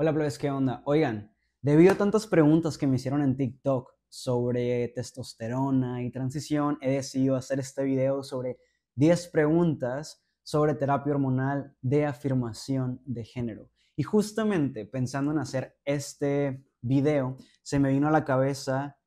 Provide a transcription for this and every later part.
Hola, plebes, ¿qué onda? Oigan, debido a tantas preguntas que me hicieron en TikTok sobre testosterona y transición, he decidido hacer este video sobre 10 preguntas sobre terapia hormonal de afirmación de género. Y justamente pensando en hacer este video, se me vino a la cabeza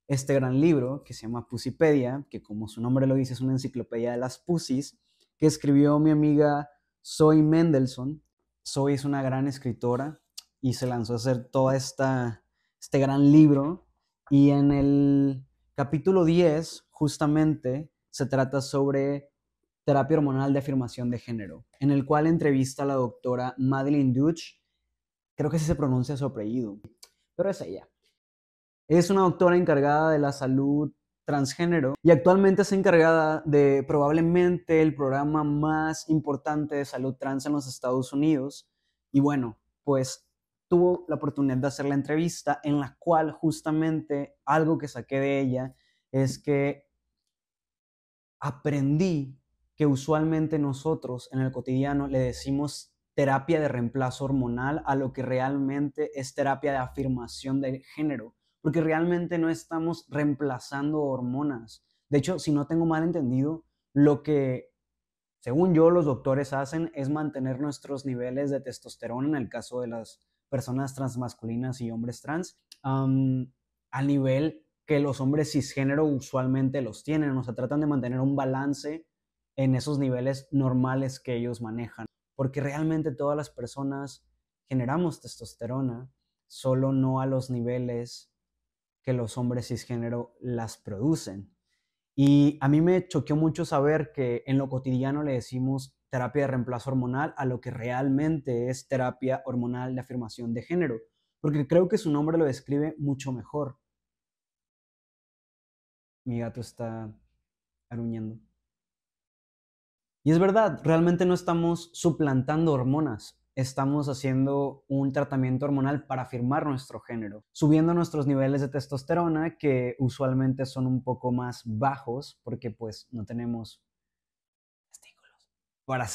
este gran libro que se llama Pussipedia, que como su nombre lo dice es una enciclopedia de las pussies, que escribió mi amiga Zoe Mendelssohn. Zoe es una gran escritora y se lanzó a hacer este gran libro. Y en el capítulo 10 justamente, se trata sobre terapia hormonal de afirmación de género, en el cual entrevista a la doctora Madeline Deutsch. Creo que así se pronuncia su apellido, pero es ella. Es una doctora encargada de la salud transgénero y actualmente es encargada de probablemente el programa más importante de salud trans en los Estados Unidos. Y bueno, pues tuvo la oportunidad de hacer la entrevista en la cual justamente algo que saqué de ella es que aprendí que usualmente nosotros en el cotidiano le decimos terapia de reemplazo hormonal a lo que realmente es terapia de afirmación de género, porque realmente no estamos reemplazando hormonas. De hecho, si no tengo mal entendido, lo que, según yo, los doctores hacen es mantener nuestros niveles de testosterona en el caso de las personas transmasculinas y hombres trans, al nivel que los hombres cisgénero usualmente los tienen. O sea, tratan de mantener un balance en esos niveles normales que ellos manejan. Porque realmente todas las personas generamos testosterona, solo no a los niveles que los hombres cisgénero las producen. Y a mí me choqueó mucho saber que en lo cotidiano le decimos terapia de reemplazo hormonal a lo que realmente es terapia hormonal de afirmación de género, porque creo que su nombre lo describe mucho mejor. Mi gato está aruñando. Y es verdad, realmente no estamos suplantando hormonas, estamos haciendo un tratamiento hormonal para afirmar nuestro género, subiendo nuestros niveles de testosterona que usualmente son un poco más bajos porque pues no tenemos para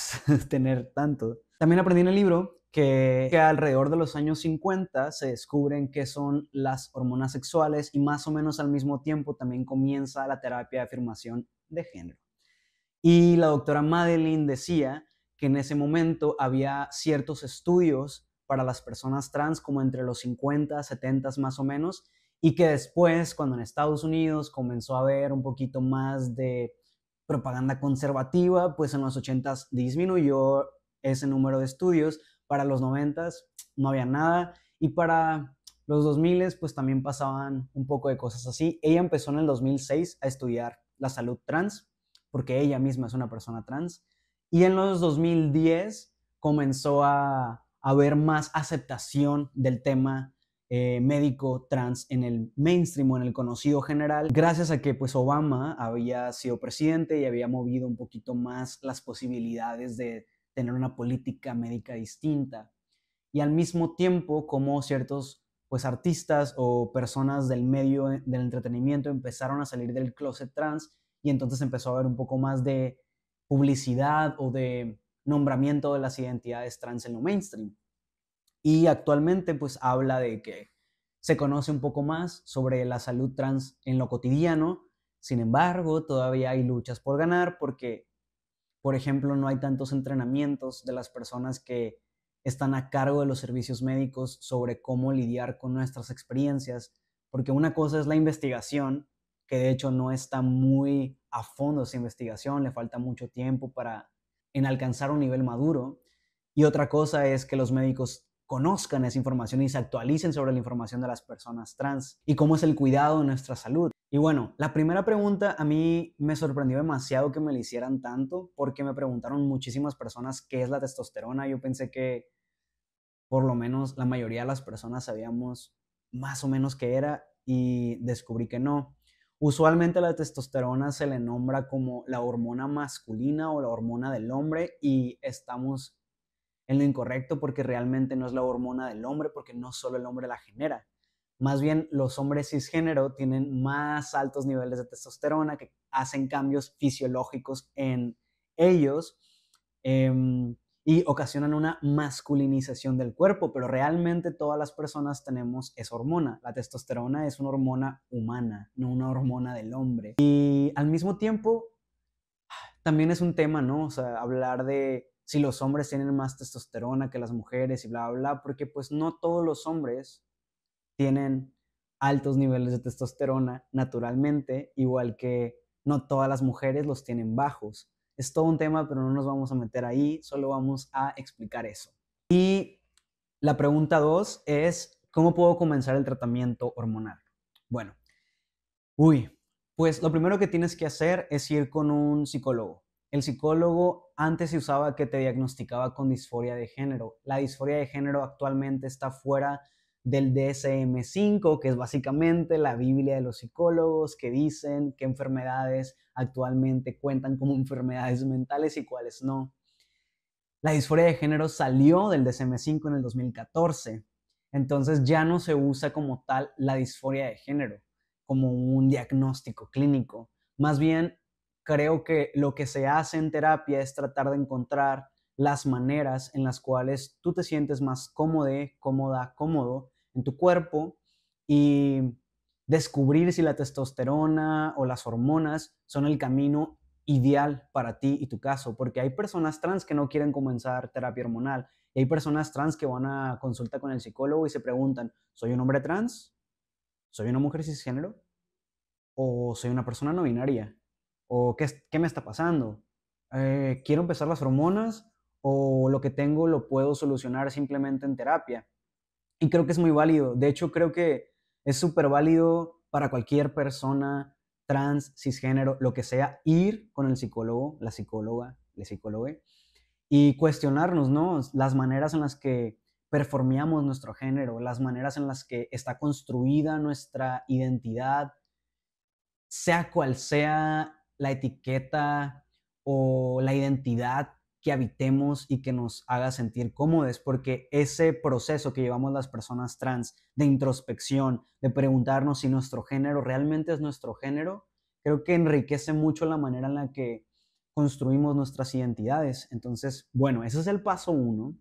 tener tanto. También aprendí en el libro que alrededor de los años 50 se descubren qué son las hormonas sexuales y más o menos al mismo tiempo también comienza la terapia de afirmación de género. Y la doctora Madeline decía que en ese momento había ciertos estudios para las personas trans como entre los 50, 70 más o menos, y que después, cuando en Estados Unidos comenzó a haber un poquito más de propaganda conservativa, pues en los 80 disminuyó ese número de estudios, para los 90 no había nada, y para los 2000 pues también pasaban un poco de cosas así. Ella empezó en el 2006 a estudiar la salud trans, porque ella misma es una persona trans, y en los 2010 comenzó a haber más aceptación del tema médico trans en el mainstream o en el conocido general, gracias a que pues Obama había sido presidente y había movido un poquito más las posibilidades de tener una política médica distinta. Y al mismo tiempo como ciertos pues artistas o personas del medio del entretenimiento empezaron a salir del closet trans y entonces empezó a haber un poco más de publicidad o de nombramiento de las identidades trans en lo mainstream. Y actualmente pues habla de que se conoce un poco más sobre la salud trans en lo cotidiano. Sin embargo, todavía hay luchas por ganar porque, por ejemplo, no hay tantos entrenamientos de las personas que están a cargo de los servicios médicos sobre cómo lidiar con nuestras experiencias, porque una cosa es la investigación, que de hecho no está muy a fondo esa investigación, le falta mucho tiempo para en alcanzar un nivel maduro, y otra cosa es que los médicos conozcan esa información y se actualicen sobre la información de las personas trans y cómo es el cuidado de nuestra salud. Y bueno, la primera pregunta a mí me sorprendió demasiado que me la hicieran tanto porque me preguntaron muchísimas personas qué es la testosterona. Yo pensé que por lo menos la mayoría de las personas sabíamos más o menos qué era y descubrí que no. Usualmente la testosterona se le nombra como la hormona masculina o la hormona del hombre y estamos en lo incorrecto porque realmente no es la hormona del hombre porque no solo el hombre la genera. Más bien los hombres cisgénero tienen más altos niveles de testosterona que hacen cambios fisiológicos en ellos. y ocasionan una masculinización del cuerpo, pero realmente todas las personas tenemos esa hormona. La testosterona es una hormona humana, no una hormona del hombre. Y al mismo tiempo, también es un tema, ¿no? O sea, hablar de si los hombres tienen más testosterona que las mujeres y bla, bla, bla, porque pues no todos los hombres tienen altos niveles de testosterona naturalmente, igual que no todas las mujeres los tienen bajos. Es todo un tema, pero no nos vamos a meter ahí, solo vamos a explicar eso. Y la pregunta 2 es, ¿cómo puedo comenzar el tratamiento hormonal? Bueno, pues lo primero que tienes que hacer es ir con un psicólogo. El psicólogo antes se usaba que te diagnosticaba con disforia de género. La disforia de género actualmente está fuera del DSM-5, que es básicamente la Biblia de los psicólogos, que dicen qué enfermedades actualmente cuentan como enfermedades mentales y cuáles no. La disforia de género salió del DSM-5 en el 2014, entonces ya no se usa como tal la disforia de género, como un diagnóstico clínico. Más bien, creo que lo que se hace en terapia es tratar de encontrar las maneras en las cuales tú te sientes más cómodo, cómoda, cómodo en tu cuerpo y descubrir si la testosterona o las hormonas son el camino ideal para ti y tu caso, porque hay personas trans que no quieren comenzar terapia hormonal y hay personas trans que van a consulta con el psicólogo y se preguntan, ¿soy un hombre trans? ¿Soy una mujer cisgénero? ¿O soy una persona no binaria? ¿O qué me está pasando? ¿Quiero empezar las hormonas o lo que tengo lo puedo solucionar simplemente en terapia? Y creo que es muy válido. De hecho, creo que es súper válido para cualquier persona trans, cisgénero, lo que sea, ir con el psicólogo, la psicóloga, el psicólogo y cuestionarnos, ¿no? Las maneras en las que performeamos nuestro género, las maneras en las que está construida nuestra identidad, sea cual sea la etiqueta o la identidad que habitemos y que nos haga sentir cómodos, porque ese proceso que llevamos las personas trans de introspección, de preguntarnos si nuestro género realmente es nuestro género, creo que enriquece mucho la manera en la que construimos nuestras identidades. Entonces, bueno, ese es el paso 1.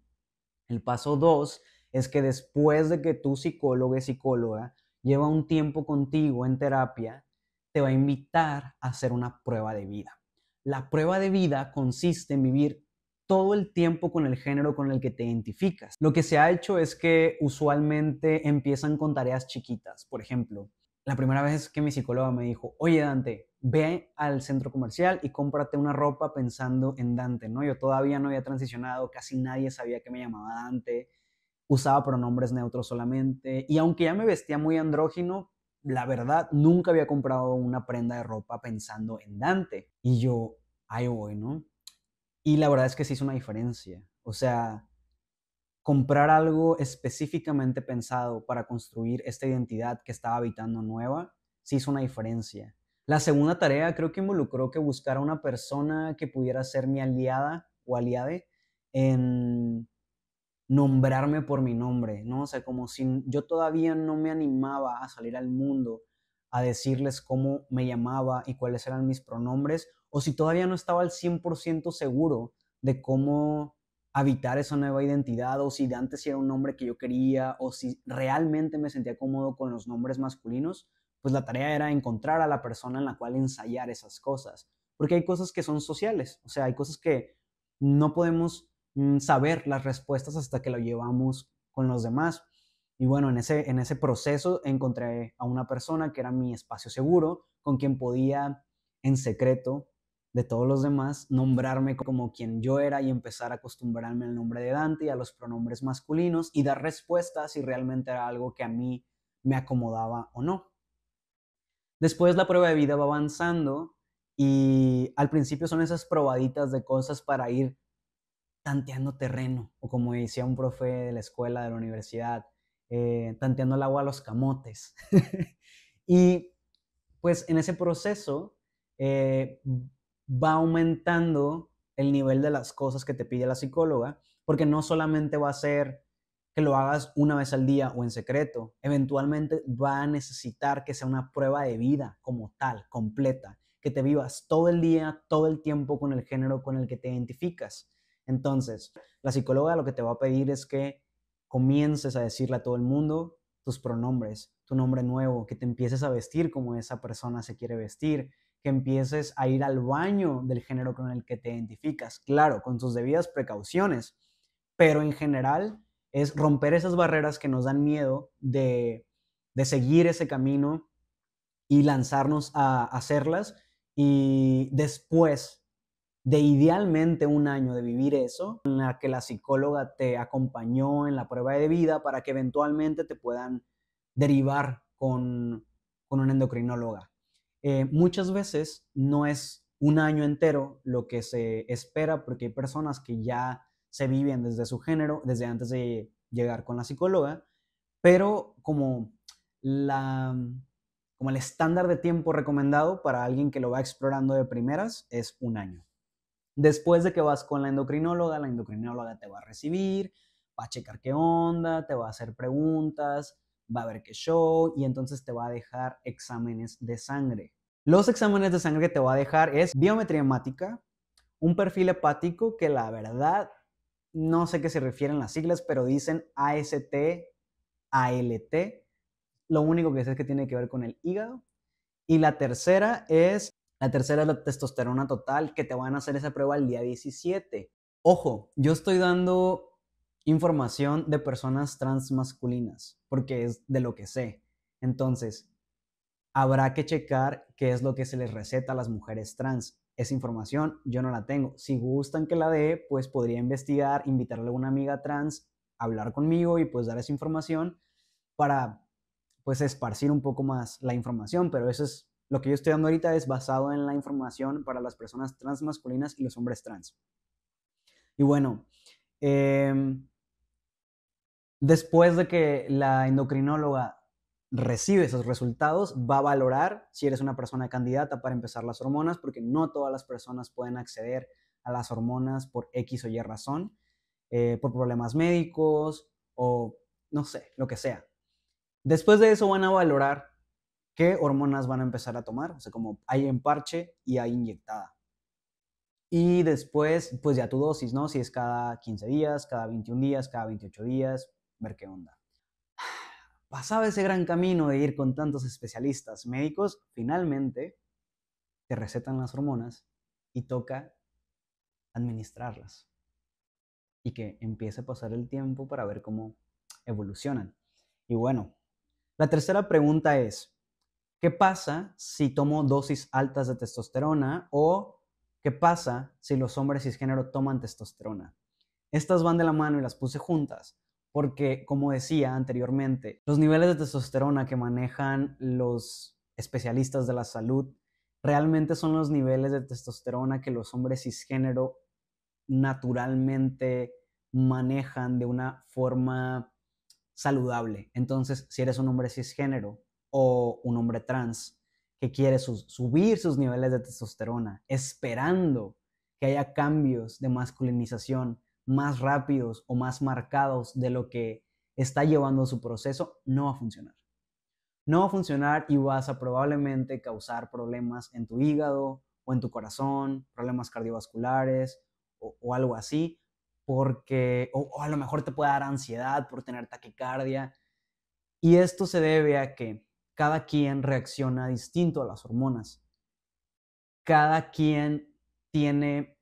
El paso 2 es que después de que tu psicólogo o psicóloga lleva un tiempo contigo en terapia, te va a invitar a hacer una prueba de vida. La prueba de vida consiste en vivir todo el tiempo con el género con el que te identificas. Lo que se ha hecho es que usualmente empiezan con tareas chiquitas. Por ejemplo, la primera vez que mi psicóloga me dijo, oye Dante, ve al centro comercial y cómprate una ropa pensando en Dante, ¿no? Yo todavía no había transicionado, casi nadie sabía que me llamaba Dante, usaba pronombres neutros solamente, y aunque ya me vestía muy andrógino, la verdad, nunca había comprado una prenda de ropa pensando en Dante. Y yo, ahí voy, ¿no? Y la verdad es que sí hizo una diferencia. O sea, comprar algo específicamente pensado para construir esta identidad que estaba habitando nueva, sí hizo una diferencia. La segunda tarea creo que involucró que buscara una persona que pudiera ser mi aliada o aliade en nombrarme por mi nombre, ¿no? O sea, como si yo todavía no me animaba a salir al mundo a decirles cómo me llamaba y cuáles eran mis pronombres, o si todavía no estaba al 100% seguro de cómo habitar esa nueva identidad, o si de antes era un nombre que yo quería, o si realmente me sentía cómodo con los nombres masculinos, pues la tarea era encontrar a la persona en la cual ensayar esas cosas. Porque hay cosas que son sociales, o sea, hay cosas que no podemos saber las respuestas hasta que lo llevamos con los demás. Y bueno, en ese proceso encontré a una persona que era mi espacio seguro, con quien podía en secreto de todos los demás nombrarme como quien yo era y empezar a acostumbrarme al nombre de Dante y a los pronombres masculinos y dar respuestas si realmente era algo que a mí me acomodaba o no. Después la prueba de vida va avanzando y al principio son esas probaditas de cosas para ir tanteando terreno, o como decía un profe de la escuela, de la universidad, tanteando el agua a los camotes. Y pues en ese proceso va aumentando el nivel de las cosas que te pide la psicóloga, porque no solamente va a ser que lo hagas una vez al día o en secreto, eventualmente va a necesitar que sea una prueba de vida como tal, completa, que te vivas todo el día, todo el tiempo con el género con el que te identificas. Entonces, la psicóloga lo que te va a pedir es que comiences a decirle a todo el mundo tus pronombres, tu nombre nuevo, que te empieces a vestir como esa persona se quiere vestir, que empieces a ir al baño del género con el que te identificas, claro, con tus debidas precauciones, pero en general es romper esas barreras que nos dan miedo de seguir ese camino y lanzarnos a hacerlas y después de idealmente un año de vivir eso, en la que la psicóloga te acompañó en la prueba de vida para que eventualmente te puedan derivar con una endocrinóloga. Muchas veces no es un año entero lo que se espera porque hay personas que ya se viven desde su género, desde antes de llegar con la psicóloga, pero la, como el estándar de tiempo recomendado para alguien que lo va explorando de primeras es un año. Después de que vas con la endocrinóloga te va a recibir, va a checar qué onda, te va a hacer preguntas, va a ver qué show y entonces te va a dejar exámenes de sangre. Los exámenes de sangre que te va a dejar es biometría hemática, un perfil hepático que la verdad no sé qué se refieren las siglas, pero dicen AST, ALT. Lo único que sé es que tiene que ver con el hígado. Y la tercera es la testosterona total, que te van a hacer esa prueba el día 17. Ojo, yo estoy dando información de personas transmasculinas, porque es de lo que sé. Entonces, habrá que checar qué es lo que se les receta a las mujeres trans. Esa información yo no la tengo. Si gustan que la dé, pues podría investigar, invitarle a una amiga trans, hablar conmigo y pues dar esa información para pues esparcir un poco más la información, pero eso es lo que yo estoy dando ahorita es basado en la información para las personas transmasculinas y los hombres trans. Y bueno, eh, después de que la endocrinóloga recibe esos resultados, va a valorar si eres una persona candidata para empezar las hormonas, porque no todas las personas pueden acceder a las hormonas por X o Y razón, por problemas médicos o no sé, lo que sea. Después de eso van a valorar qué hormonas van a empezar a tomar, o sea, como hay en parche y hay inyectada. Y después, pues ya tu dosis, ¿no? Si es cada 15 días, cada 21 días, cada 28 días, ver qué onda. Pasado ese gran camino de ir con tantos especialistas médicos, finalmente te recetan las hormonas y toca administrarlas y que empiece a pasar el tiempo para ver cómo evolucionan. Y bueno, la tercera pregunta es, ¿qué pasa si tomo dosis altas de testosterona o qué pasa si los hombres cisgénero toman testosterona? Estas van de la mano y las puse juntas porque, como decía anteriormente, los niveles de testosterona que manejan los especialistas de la salud realmente son los niveles de testosterona que los hombres cisgénero naturalmente manejan de una forma saludable. Entonces, si eres un hombre cisgénero o un hombre trans que quiere subir sus niveles de testosterona, esperando que haya cambios de masculinización más rápidos o más marcados de lo que está llevando su proceso, no va a funcionar. No va a funcionar y vas a probablemente causar problemas en tu hígado o en tu corazón, problemas cardiovasculares o algo así, porque, o a lo mejor te puede dar ansiedad por tener taquicardia. Y esto se debe a que cada quien reacciona distinto a las hormonas. Cada quien tiene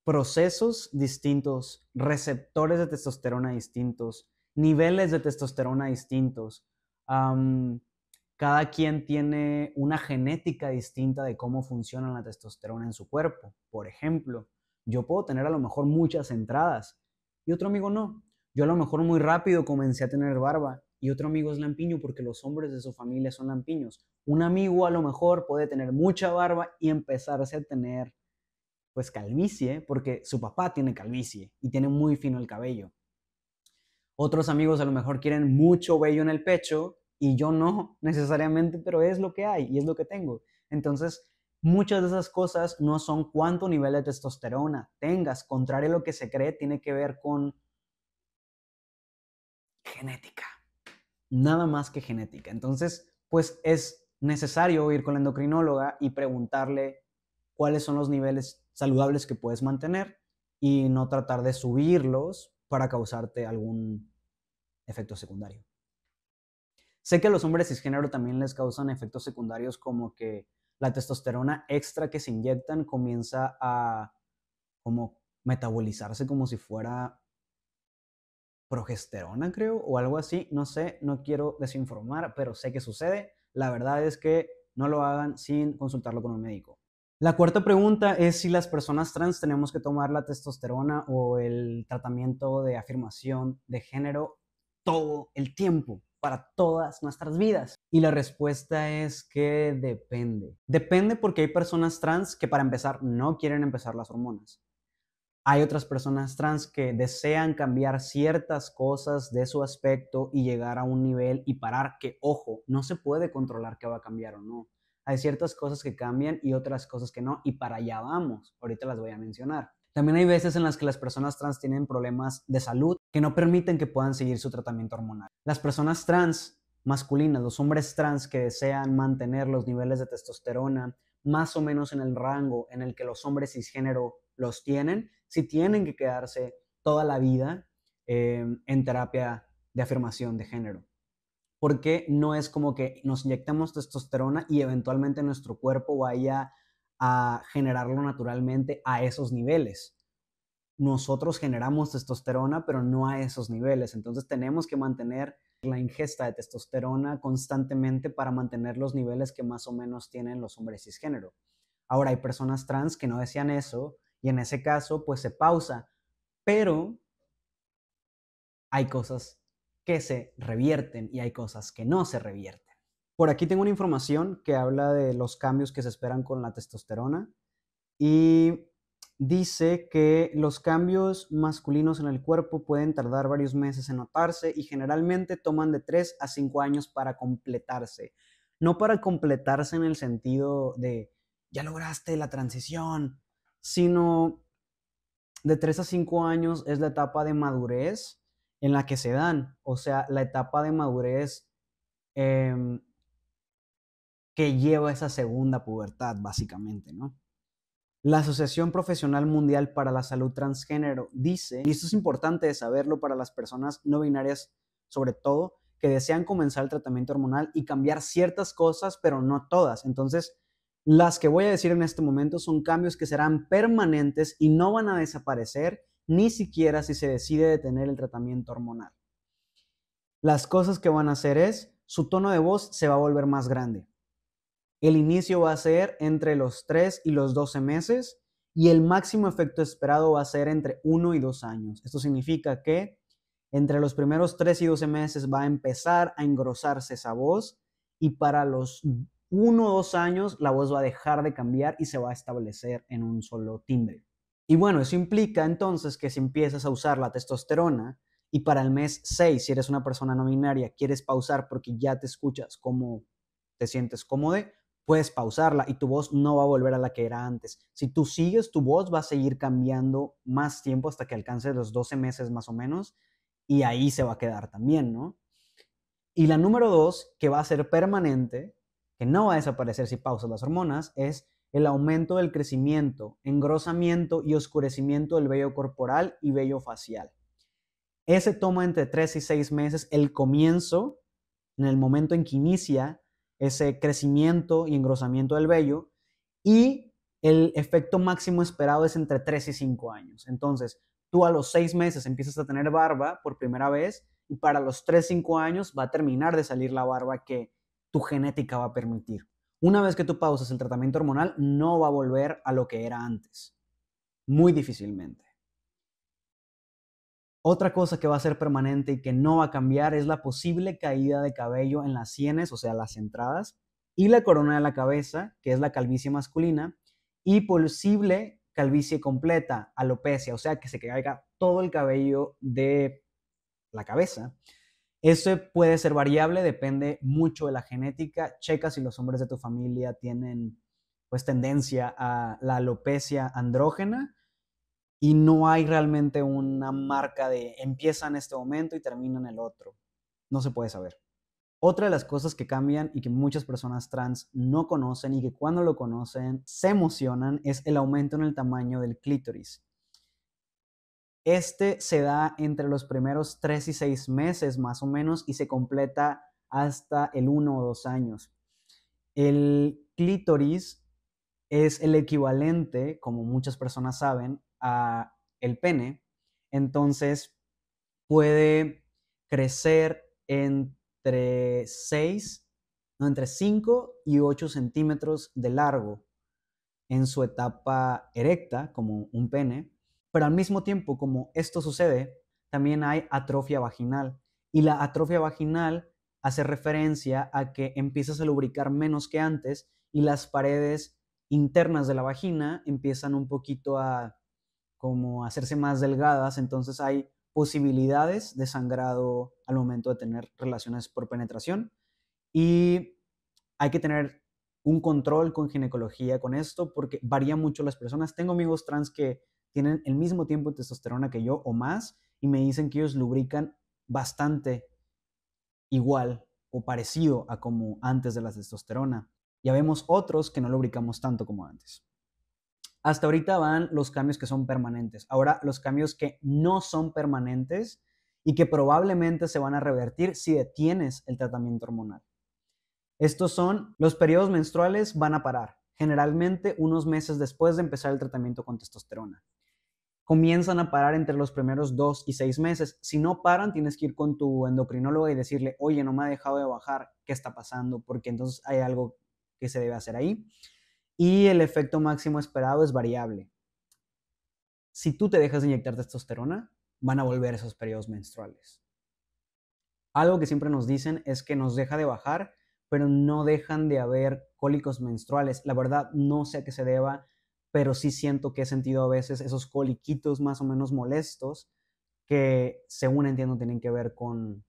procesos distintos, receptores de testosterona distintos, niveles de testosterona distintos. Cada quien tiene una genética distinta de cómo funciona la testosterona en su cuerpo. Por ejemplo, yo puedo tener a lo mejor muchas entradas y otro amigo no. Yo a lo mejor muy rápido comencé a tener barba y otro amigo es lampiño porque los hombres de su familia son lampiños. Un amigo a lo mejor puede tener mucha barba y empezarse a tener pues calvicie porque su papá tiene calvicie y tiene muy fino el cabello. Otros amigos a lo mejor quieren mucho vello en el pecho y yo no necesariamente, pero es lo que hay y es lo que tengo. Entonces, muchas de esas cosas no son cuánto nivel de testosterona tengas, contrario a lo que se cree, tiene que ver con genética. Nada más que genética. Entonces, pues es necesario ir con la endocrinóloga y preguntarle cuáles son los niveles saludables que puedes mantener y no tratar de subirlos para causarte algún efecto secundario. Sé que a los hombres cisgénero también les causan efectos secundarios como que la testosterona extra que se inyectan comienza a como metabolizarse como si fuera progesterona, creo, o algo así. No sé, no quiero desinformar, pero sé que sucede. La verdad es que no lo hagan sin consultarlo con un médico. La cuarta pregunta es si las personas trans tenemos que tomar la testosterona o el tratamiento de afirmación de género todo el tiempo, para todas nuestras vidas. Y la respuesta es que depende. Depende porque hay personas trans que para empezar no quieren empezar las hormonas. Hay otras personas trans que desean cambiar ciertas cosas de su aspecto y llegar a un nivel y parar que, ojo, no se puede controlar qué va a cambiar o no. Hay ciertas cosas que cambian y otras cosas que no, y para allá vamos. Ahorita las voy a mencionar. También hay veces en las que las personas trans tienen problemas de salud que no permiten que puedan seguir su tratamiento hormonal. Las personas trans masculinas, los hombres trans que desean mantener los niveles de testosterona más o menos en el rango en el que los hombres cisgénero los tienen, si tienen que quedarse toda la vida en terapia de afirmación de género. Porque no es como que nos inyectamos testosterona y eventualmente nuestro cuerpo vaya a generarlo naturalmente a esos niveles. Nosotros generamos testosterona, pero no a esos niveles. Entonces tenemos que mantener la ingesta de testosterona constantemente para mantener los niveles que más o menos tienen los hombres cisgénero. Ahora, hay personas trans que no desean eso y en ese caso, pues se pausa, pero hay cosas que se revierten y hay cosas que no se revierten. Por aquí tengo una información que habla de los cambios que se esperan con la testosterona y dice que los cambios masculinos en el cuerpo pueden tardar varios meses en notarse y generalmente toman de 3 a 5 años para completarse. No para completarse en el sentido de ya lograste la transición, sino de 3 a 5 años es la etapa de madurez en la que se dan, o sea, la etapa de madurez em, que lleva esa segunda pubertad, básicamente, ¿no? La Asociación Profesional Mundial para la Salud Transgénero dice, y esto es importante de saberlo para las personas no binarias, sobre todo, que desean comenzar el tratamiento hormonal y cambiar ciertas cosas, pero no todas. Entonces, las que voy a decir en este momento son cambios que serán permanentes y no van a desaparecer, ni siquiera si se decide detener el tratamiento hormonal. Las cosas que van a hacer es, su tono de voz se va a volver más grande. El inicio va a ser entre los 3 y los 12 meses y el máximo efecto esperado va a ser entre 1 y 2 años. Esto significa que entre los primeros 3 y 12 meses va a empezar a engrosarse esa voz y para los 1 o 2 años la voz va a dejar de cambiar y se va a establecer en un solo timbre. Y bueno, eso implica entonces que si empiezas a usar la testosterona y para el mes 6, si eres una persona no binaria, quieres pausar porque ya te escuchas como te sientes cómodo, puedes pausarla y tu voz no va a volver a la que era antes. Si tú sigues, tu voz va a seguir cambiando más tiempo hasta que alcance los 12 meses más o menos y ahí se va a quedar también, ¿no? Y la número 2, que va a ser permanente, que no va a desaparecer si pausas las hormonas, es el aumento del crecimiento, engrosamiento y oscurecimiento del vello corporal y vello facial. Ese toma entre 3 y 6 meses, el comienzo, en el momento en que inicia ese crecimiento y engrosamiento del vello, y el efecto máximo esperado es entre 3 y 5 años. Entonces, tú a los 6 meses empiezas a tener barba por primera vez y para los 3, 5 años va a terminar de salir la barba que tu genética va a permitir. Una vez que tú pausas el tratamiento hormonal, no va a volver a lo que era antes. Muy difícilmente. Otra cosa que va a ser permanente y que no va a cambiar es la posible caída de cabello en las sienes, o sea, las entradas, y la corona de la cabeza, que es la calvicie masculina, y posible calvicie completa, alopecia, o sea, que se caiga todo el cabello de la cabeza. Eso puede ser variable, depende mucho de la genética. Checa si los hombres de tu familia tienen pues tendencia a la alopecia andrógena y no hay realmente una marca de empieza en este momento y termina en el otro. No se puede saber. Otra de las cosas que cambian y que muchas personas trans no conocen y que cuando lo conocen se emocionan es el aumento en el tamaño del clítoris. Este se da entre los primeros 3 y 6 meses más o menos y se completa hasta el 1 o 2 años. El clítoris es el equivalente, como muchas personas saben, a el pene. Entonces puede crecer entre 5 y 8 centímetros de largo en su etapa erecta, como un pene, pero al mismo tiempo, como esto sucede, también hay atrofia vaginal. Y la atrofia vaginal hace referencia a que empiezas a lubricar menos que antes y las paredes internas de la vagina empiezan un poquito a como hacerse más delgadas, entonces hay posibilidades de sangrado al momento de tener relaciones por penetración y hay que tener un control con ginecología con esto porque varía mucho las personas. Tengo amigos trans que tienen el mismo tiempo de testosterona que yo o más y me dicen que ellos lubrican bastante igual o parecido a como antes de la testosterona. Ya vemos otros que no lubricamos tanto como antes. Hasta ahorita van los cambios que son permanentes. Ahora los cambios que no son permanentes y que probablemente se van a revertir si detienes el tratamiento hormonal. Estos son, los periodos menstruales van a parar, generalmente unos meses después de empezar el tratamiento con testosterona. Comienzan a parar entre los primeros 2 y 6 meses. Si no paran, tienes que ir con tu endocrinólogo y decirle, oye, no me ha dejado de bajar, ¿qué está pasando? Porque entonces hay algo que se debe hacer ahí. Y el efecto máximo esperado es variable. Si tú te dejas de inyectar testosterona, van a volver esos periodos menstruales. Algo que siempre nos dicen es que nos deja de bajar, pero no dejan de haber cólicos menstruales. La verdad, no sé a qué se deba, pero sí siento que he sentido a veces esos coliquitos más o menos molestos que, según entiendo, tienen que ver con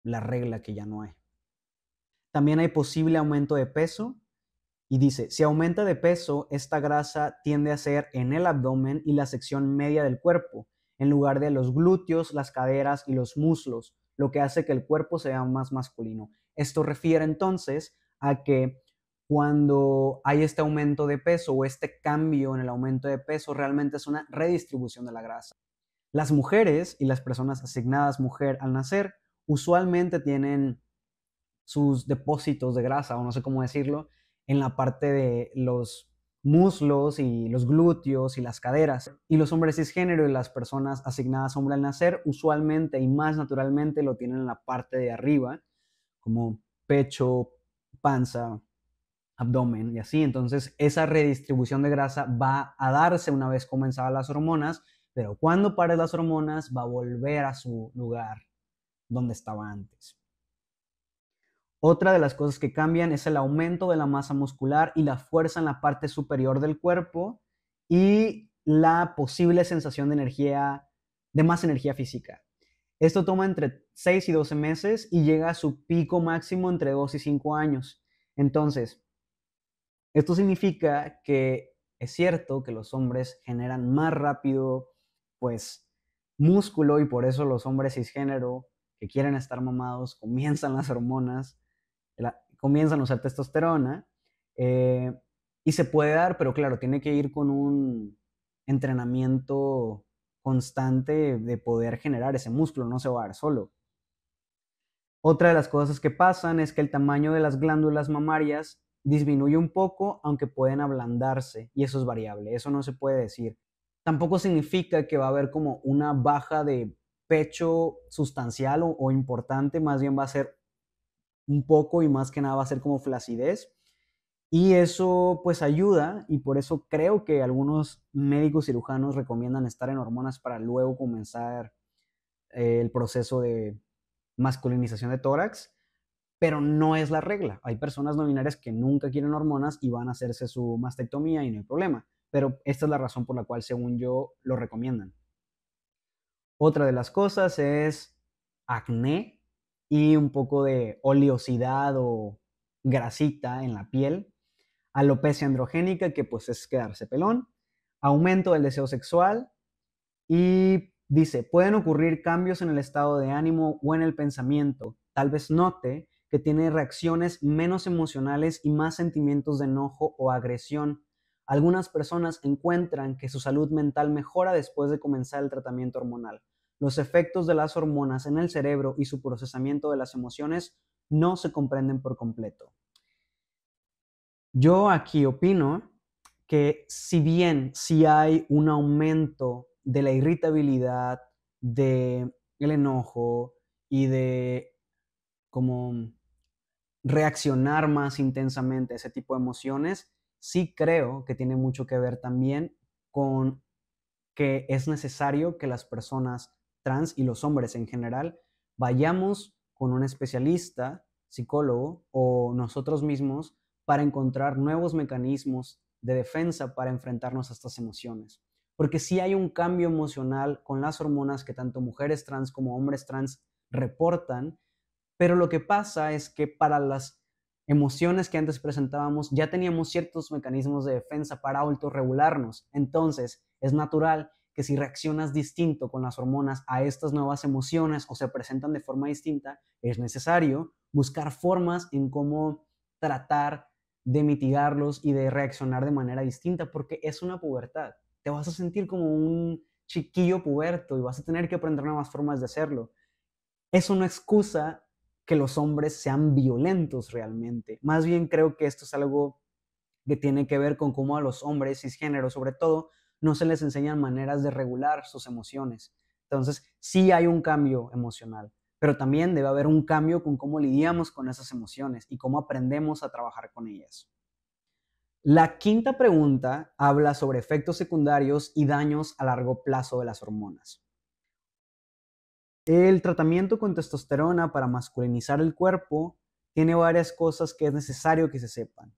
la regla que ya no hay. También hay posible aumento de peso y dice, si aumenta de peso, esta grasa tiende a ser en el abdomen y la sección media del cuerpo, en lugar de los glúteos, las caderas y los muslos, lo que hace que el cuerpo sea más masculino. Esto refiere entonces a que cuando hay este aumento de peso o este cambio en el aumento de peso, realmente es una redistribución de la grasa. Las mujeres y las personas asignadas mujer al nacer usualmente tienen sus depósitos de grasa, o no sé cómo decirlo, en la parte de los muslos y los glúteos y las caderas. Y los hombres cisgénero y las personas asignadas hombre al nacer usualmente y más naturalmente lo tienen en la parte de arriba, como pecho, panza, abdomen y así. Entonces esa redistribución de grasa va a darse una vez comenzadas las hormonas, pero cuando pares las hormonas va a volver a su lugar donde estaba antes. Otra de las cosas que cambian es el aumento de la masa muscular y la fuerza en la parte superior del cuerpo y la posible sensación de energía, de más energía física. Esto toma entre 6 y 12 meses y llega a su pico máximo entre 2 y 5 años. Entonces, esto significa que es cierto que los hombres generan más rápido, pues, músculo y por eso los hombres cisgénero que quieren estar mamados comienzan las hormonas comienzan a usar testosterona y se puede dar, pero claro, tiene que ir con un entrenamiento constante de poder generar ese músculo, no se va a dar solo. Otra de las cosas que pasan es que el tamaño de las glándulas mamarias disminuye un poco, aunque pueden ablandarse, y eso es variable, eso no se puede decir. Tampoco significa que va a haber como una baja de pecho sustancial o importante, más bien va a ser un poco y más que nada va a ser como flacidez. Y eso pues ayuda y por eso creo que algunos médicos cirujanos recomiendan estar en hormonas para luego comenzar el proceso de masculinización de tórax, pero no es la regla. Hay personas no binarias que nunca quieren hormonas y van a hacerse su mastectomía y no hay problema, pero esta es la razón por la cual según yo lo recomiendan. Otra de las cosas es acné y un poco de oleosidad o grasita en la piel, alopecia androgénica, que pues es quedarse pelón, aumento del deseo sexual y dice, pueden ocurrir cambios en el estado de ánimo o en el pensamiento. Tal vez note que tiene reacciones menos emocionales y más sentimientos de enojo o agresión. Algunas personas encuentran que su salud mental mejora después de comenzar el tratamiento hormonal. Los efectos de las hormonas en el cerebro y su procesamiento de las emociones no se comprenden por completo. Yo aquí opino que si bien sí hay un aumento de la irritabilidad, de el enojo y de como reaccionar más intensamente a ese tipo de emociones, sí creo que tiene mucho que ver también con que es necesario que las personas trans y los hombres en general vayamos con un especialista, psicólogo o nosotros mismos para encontrar nuevos mecanismos de defensa para enfrentarnos a estas emociones. Porque sí hay un cambio emocional con las hormonas que tanto mujeres trans como hombres trans reportan, pero lo que pasa es que para las emociones que antes presentábamos ya teníamos ciertos mecanismos de defensa para autorregularnos. Entonces, es natural que si reaccionas distinto con las hormonas a estas nuevas emociones o se presentan de forma distinta, es necesario buscar formas en cómo tratar de mitigarlos y de reaccionar de manera distinta, porque es una pubertad. Te vas a sentir como un chiquillo puberto y vas a tener que aprender nuevas formas de hacerlo. Eso no excusa que los hombres sean violentos realmente. Más bien creo que esto es algo que tiene que ver con cómo a los hombres cisgénero, sobre todo, no se les enseñan maneras de regular sus emociones. Entonces, sí hay un cambio emocional, pero también debe haber un cambio con cómo lidiamos con esas emociones y cómo aprendemos a trabajar con ellas. La quinta pregunta habla sobre efectos secundarios y daños a largo plazo de las hormonas. El tratamiento con testosterona para masculinizar el cuerpo tiene varias cosas que es necesario que se sepan.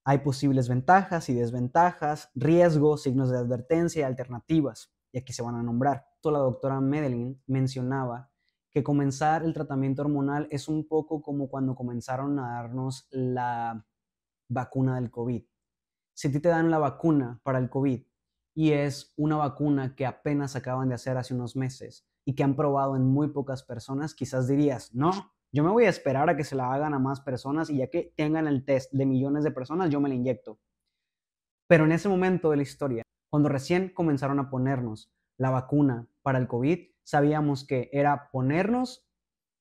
Hay posibles ventajas y desventajas, riesgos, signos de advertencia y alternativas, y aquí se van a nombrar. La doctora Medellín mencionaba que comenzar el tratamiento hormonal es un poco como cuando comenzaron a darnos la vacuna del COVID. Si a ti te dan la vacuna para el COVID y es una vacuna que apenas acaban de hacer hace unos meses y que han probado en muy pocas personas, quizás dirías, no, yo me voy a esperar a que se la hagan a más personas y ya que tengan el test de millones de personas, yo me la inyecto. Pero en ese momento de la historia, cuando recién comenzaron a ponernos la vacuna para el COVID, sabíamos que era ponernos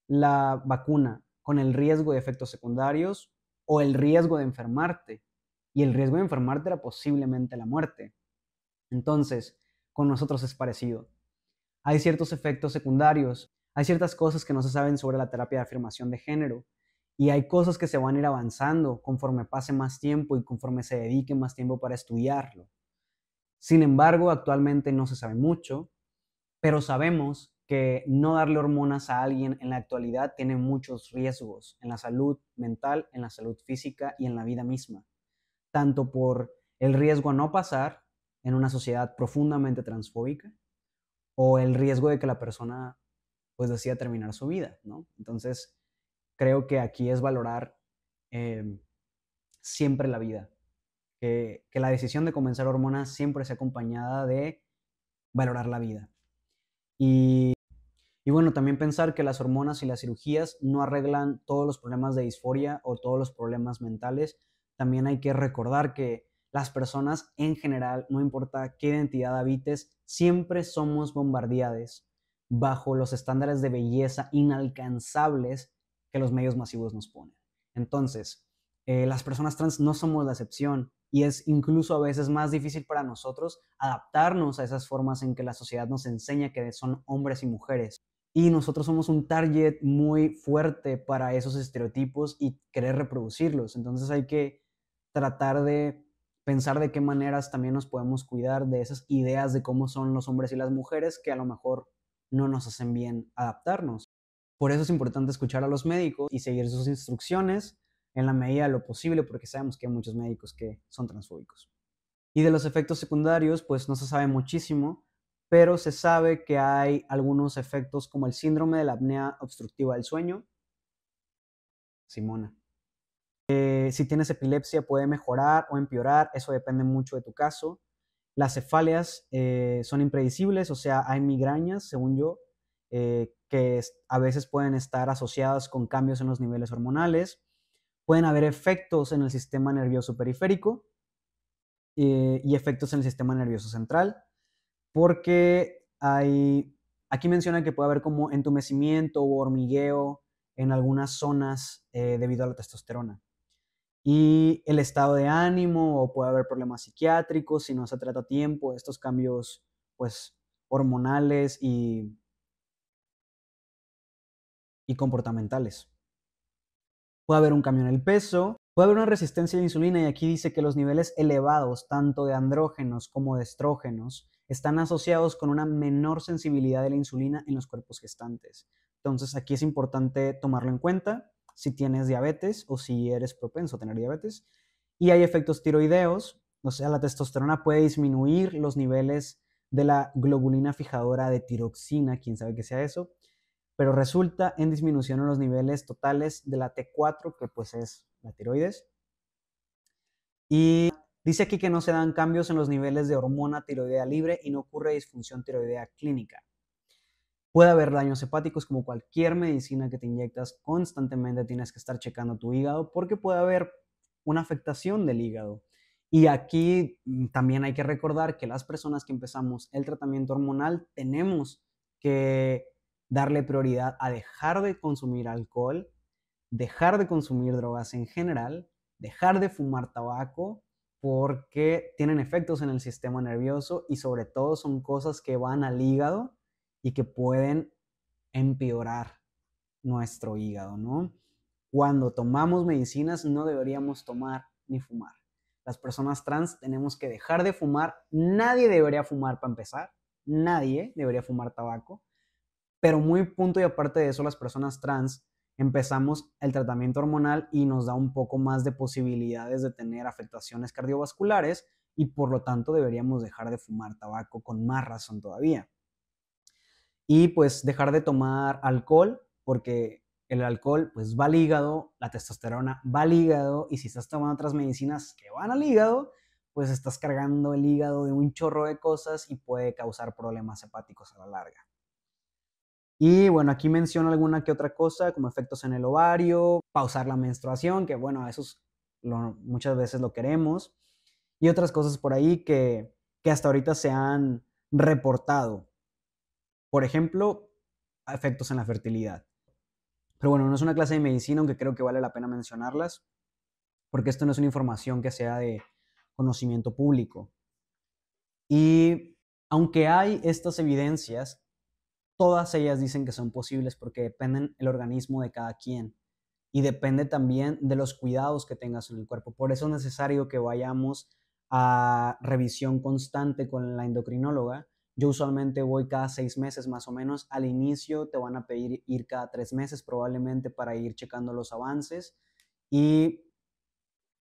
la vacuna con el riesgo de efectos secundarios o el riesgo de enfermarte. Y el riesgo de enfermarte era posiblemente la muerte. Entonces, con nosotros es parecido. Hay ciertos efectos secundarios, hay ciertas cosas que no se saben sobre la terapia de afirmación de género y hay cosas que se van a ir avanzando conforme pase más tiempo y conforme se dedique más tiempo para estudiarlo. Sin embargo, actualmente no se sabe mucho, pero sabemos que no darle hormonas a alguien en la actualidad tiene muchos riesgos en la salud mental, en la salud física y en la vida misma, tanto por el riesgo a no pasar en una sociedad profundamente transfóbica o el riesgo de que la persona pues decida terminar su vida, ¿no? Entonces, creo que aquí es valorar eh, siempre la vida, que la decisión de comenzar hormonas siempre sea acompañada de valorar la vida. Y Y bueno, también pensar que las hormonas y las cirugías no arreglan todos los problemas de disforia o todos los problemas mentales. También hay que recordar que las personas en general, no importa qué identidad habites, siempre somos bombardeadas bajo los estándares de belleza inalcanzables que los medios masivos nos ponen. Entonces, las personas trans no somos la excepción y es incluso a veces más difícil para nosotros adaptarnos a esas formas en que la sociedad nos enseña que son hombres y mujeres. Y nosotros somos un target muy fuerte para esos estereotipos y querer reproducirlos. Entonces hay que tratar de pensar de qué maneras también nos podemos cuidar de esas ideas de cómo son los hombres y las mujeres que a lo mejor no nos hacen bien adaptarnos. Por eso es importante escuchar a los médicos y seguir sus instrucciones en la medida de lo posible, porque sabemos que hay muchos médicos que son transfóbicos. Y de los efectos secundarios, pues no se sabe muchísimo, pero se sabe que hay algunos efectos como el síndrome de la apnea obstructiva del sueño. Simona. Si tienes epilepsia puede mejorar o empeorar, eso depende mucho de tu caso. Las cefaleas son impredecibles, o sea, hay migrañas, según yo, que a veces pueden estar asociadas con cambios en los niveles hormonales. Pueden haber efectos en el sistema nervioso periférico, y efectos en el sistema nervioso central, porque aquí menciona que puede haber como entumecimiento o hormigueo en algunas zonas debido a la testosterona. Y el estado de ánimo, o puede haber problemas psiquiátricos si no se trata a tiempo, estos cambios pues hormonales y comportamentales. Puede haber un cambio en el peso, puede haber una resistencia a la insulina, y aquí dice que los niveles elevados tanto de andrógenos como de estrógenos están asociados con una menor sensibilidad de la insulina en los cuerpos gestantes. Entonces aquí es importante tomarlo en cuenta si tienes diabetes o si eres propenso a tener diabetes. Y hay efectos tiroideos, o sea, la testosterona puede disminuir los niveles de la globulina fijadora de tiroxina, quién sabe qué sea eso, pero resulta en disminución en los niveles totales de la T4, que pues es la tiroides. Y dice aquí que no se dan cambios en los niveles de hormona tiroidea libre y no ocurre disfunción tiroidea clínica. Puede haber daños hepáticos, como cualquier medicina que te inyectas constantemente tienes que estar checando tu hígado porque puede haber una afectación del hígado. Y aquí también hay que recordar que las personas que empezamos el tratamiento hormonal tenemos que darle prioridad a dejar de consumir alcohol, dejar de consumir drogas en general, dejar de fumar tabaco, porque tienen efectos en el sistema nervioso y sobre todo son cosas que van al hígado y que pueden empeorar nuestro hígado, ¿no? Cuando tomamos medicinas no deberíamos tomar ni fumar. Las personas trans tenemos que dejar de fumar. Nadie debería fumar para empezar. Nadie debería fumar tabaco. Pero muy punto y aparte de eso, las personas trans empezamos el tratamiento hormonal y nos da un poco más de posibilidades de tener afectaciones cardiovasculares y por lo tanto deberíamos dejar de fumar tabaco con más razón todavía. Y pues dejar de tomar alcohol, porque el alcohol pues va al hígado, la testosterona va al hígado, y si estás tomando otras medicinas que van al hígado, pues estás cargando el hígado de un chorro de cosas y puede causar problemas hepáticos a la larga. Y bueno, aquí menciono alguna que otra cosa, como efectos en el ovario, pausar la menstruación, que bueno, eso es muchas veces lo queremos, y otras cosas por ahí que hasta ahorita se han reportado. Por ejemplo, efectos en la fertilidad. Pero bueno, no es una clase de medicina, aunque creo que vale la pena mencionarlas, porque esto no es una información que sea de conocimiento público. Y aunque hay estas evidencias, todas ellas dicen que son posibles porque dependen del organismo de cada quien y depende también de los cuidados que tengas en el cuerpo. Por eso es necesario que vayamos a revisión constante con la endocrinóloga. Yo usualmente voy cada 6 meses más o menos. Al inicio te van a pedir ir cada 3 meses probablemente para ir checando los avances, y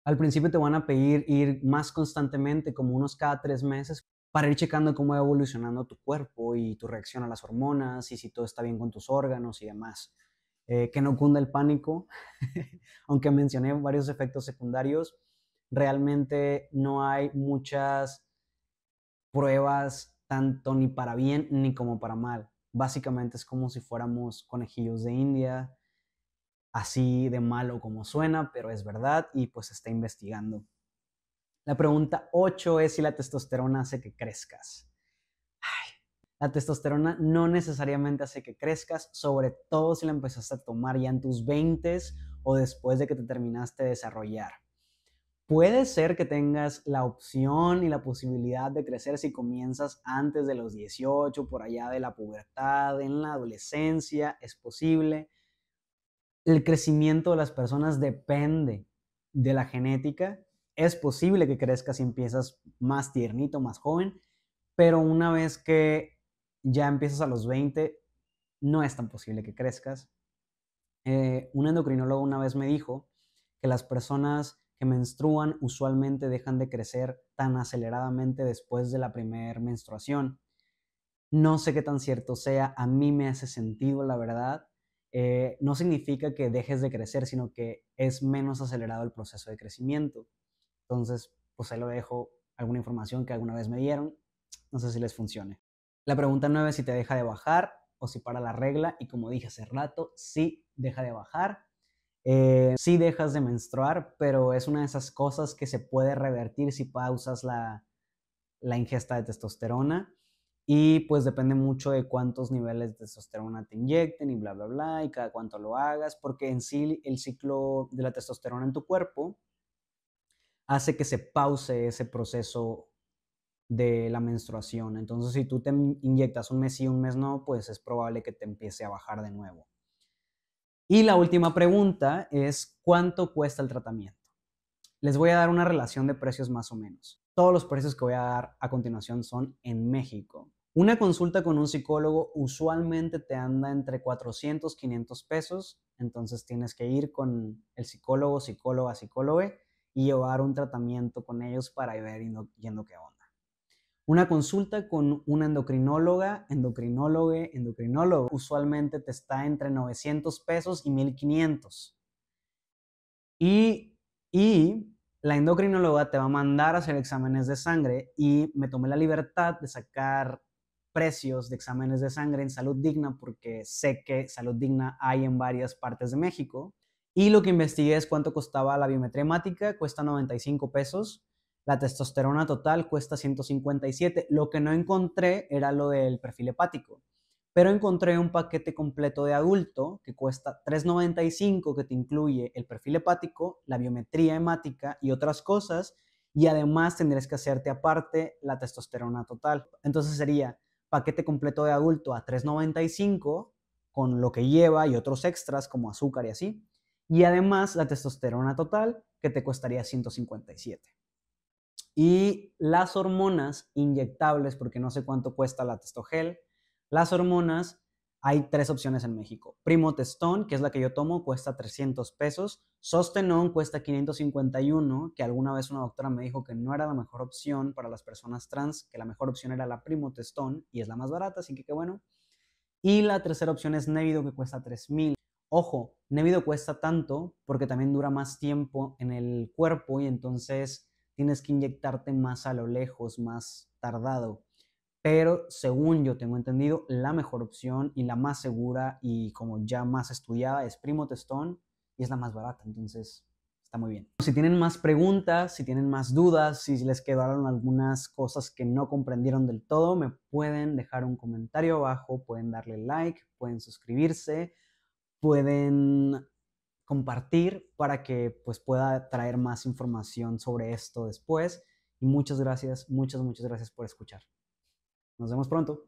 al principio te van a pedir ir más constantemente, como unos cada 3 meses, para ir checando cómo va evolucionando tu cuerpo y tu reacción a las hormonas y si todo está bien con tus órganos y demás. Que no cunda el pánico, aunque mencioné varios efectos secundarios, realmente no hay muchas pruebas tanto ni para bien ni como para mal. Básicamente es como si fuéramos conejillos de India, así de malo como suena, pero es verdad y pues se está investigando. La pregunta 8 es si la testosterona hace que crezcas. La testosterona no necesariamente hace que crezcas, sobre todo si la empezaste a tomar ya en tus 20 o después de que te terminaste de desarrollar. Puede ser que tengas la opción y la posibilidad de crecer si comienzas antes de los 18, por allá de la pubertad, en la adolescencia, es posible. El crecimiento de las personas depende de la genética. Es posible que crezcas si empiezas más tiernito, más joven, pero una vez que ya empiezas a los 20, no es tan posible que crezcas. Un endocrinólogo una vez me dijo que las personas que menstruan usualmente dejan de crecer tan aceleradamente después de la primera menstruación. No sé qué tan cierto sea, a mí me hace sentido, la verdad. No significa que dejes de crecer, sino que es menos acelerado el proceso de crecimiento. Entonces, pues ahí lo dejo, alguna información que alguna vez me dieron. No sé si les funcione. La pregunta 9 es si te deja de bajar o si para la regla. Y como dije hace rato, sí deja de bajar. Sí dejas de menstruar, pero es una de esas cosas que se puede revertir si pausas la ingesta de testosterona. Y pues depende mucho de cuántos niveles de testosterona te inyecten y bla, bla, bla, y cada cuánto lo hagas, porque en sí el ciclo de la testosterona en tu cuerpo hace que se pause ese proceso de la menstruación. Entonces, si tú te inyectas un mes sí, un mes no, pues es probable que te empiece a bajar de nuevo. Y la última pregunta es, ¿cuánto cuesta el tratamiento? Les voy a dar una relación de precios más o menos. Todos los precios que voy a dar a continuación son en México. Una consulta con un psicólogo usualmente te anda entre 400, 500 pesos, entonces tienes que ir con el psicólogo, psicóloga, psicólogo y llevar un tratamiento con ellos para ver yendo qué onda. Una consulta con una endocrinóloga, endocrinólogo, usualmente te está entre 900 pesos y 1500. Y la endocrinóloga te va a mandar a hacer exámenes de sangre y me tomé la libertad de sacar precios de exámenes de sangre en Salud Digna porque sé que Salud Digna hay en varias partes de México. Y lo que investigué es cuánto costaba la biometría hemática, cuesta 95 pesos. La testosterona total cuesta 157. Lo que no encontré era lo del perfil hepático, pero encontré un paquete completo de adulto que cuesta $3.95, que te incluye el perfil hepático, la biometría hemática y otras cosas, y además tendrías que hacerte aparte la testosterona total. Entonces sería paquete completo de adulto a $3.95 con lo que lleva y otros extras como azúcar y así, y además la testosterona total que te costaría 157. Y las hormonas inyectables, porque no sé cuánto cuesta la Testogel, las hormonas, hay tres opciones en México. Primotestón, que es la que yo tomo, cuesta 300 pesos. Sostenón cuesta 551, que alguna vez una doctora me dijo que no era la mejor opción para las personas trans, que la mejor opción era la Primotestón y es la más barata, así que qué bueno. Y la tercera opción es Nevido, que cuesta 3000. Ojo, Nevido cuesta tanto porque también dura más tiempo en el cuerpo y entonces tienes que inyectarte más a lo lejos, más tardado. Pero según yo tengo entendido, la mejor opción y la más segura y como ya más estudiada es Primotestón y es la más barata, entonces está muy bien. Si tienen más preguntas, si tienen más dudas, si les quedaron algunas cosas que no comprendieron del todo, me pueden dejar un comentario abajo, pueden darle like, pueden suscribirse, pueden compartir para que pues pueda traer más información sobre esto después. Y muchas gracias por escuchar. Nos vemos pronto.